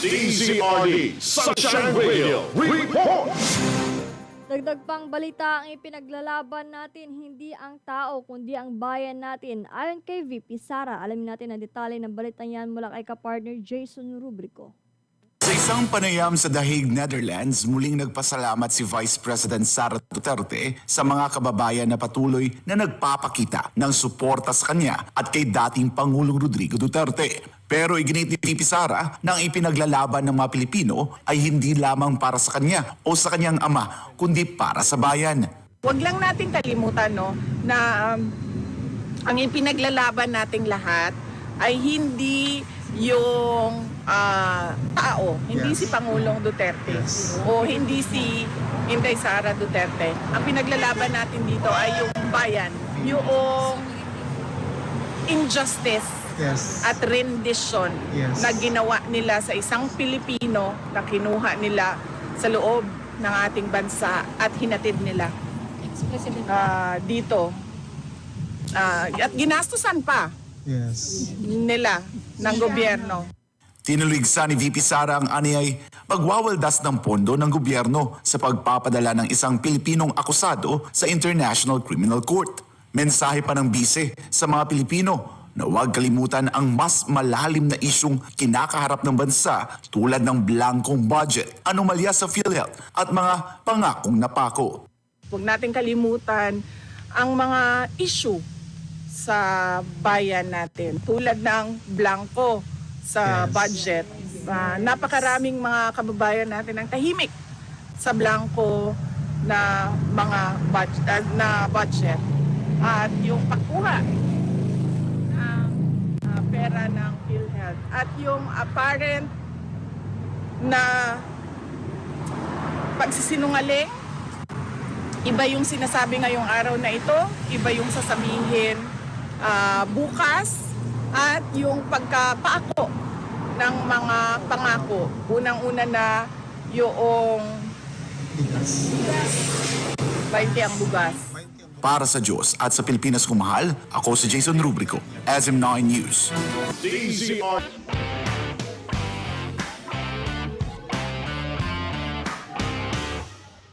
DZRD Sunshine Radio Report! Dagdag pang balita ang ipinaglalaban natin, hindi ang tao kundi ang bayan natin. Ayon kay VP Sara, alamin natin ang detalye ng balitang yan mula kay kapartner Jason Rubrico. Sa isang panayam sa The Hague, Netherlands, muling nagpasalamat si Vice President Sara Duterte sa mga kababayan na patuloy na nagpapakita ng suporta sa kanya at kay dating Pangulong Rodrigo Duterte. Pero iginit ni VP Sara na ang ipinaglalaban ng mga Pilipino ay hindi lamang para sa kanya o sa kanyang ama, kundi para sa bayan. Huwag lang natin kalimutan na ang ipinaglalaban nating lahat ay hindi yung tao, hindi si Pangulong Duterte o hindi si Inday Sara Duterte. Ang pinaglalaban natin dito ay yung bayan, yung injustice at rendition na ginawa nila sa isang Pilipino na kinuha nila sa loob ng ating bansa at hinatid nila dito. At ginastusan pa nila ng gobyerno. Tinuligsa ni VP Sara ang aniyay pagwawaldas ng pondo ng gobyerno sa pagpapadala ng isang Pilipinong akusado sa International Criminal Court. Mensahe pa ng bise sa mga Pilipino na huwag kalimutan ang mas malalim na isyong kinakaharap ng bansa tulad ng blankong budget, anomalya sa PhilHealth at mga pangakong napako. Huwag natin kalimutan ang mga issue sa bayan natin tulad ng blanco sa budget. Napakaraming mga kababayan natin ang tahimik sa blanco na mga budget. At yung pagkuha ng pera ng PhilHealth at yung apparent na pagsisinungaling, iba yung sinasabi ngayong araw na ito, iba yung sasabihin bukas, at yung pagkapaako ng mga pangako. Unang-una na yung bugas. 20 ang bugas. Para sa Diyos at sa Pilipinas kung mahal, ako si Jason Rubrico, SM9 News. DZRD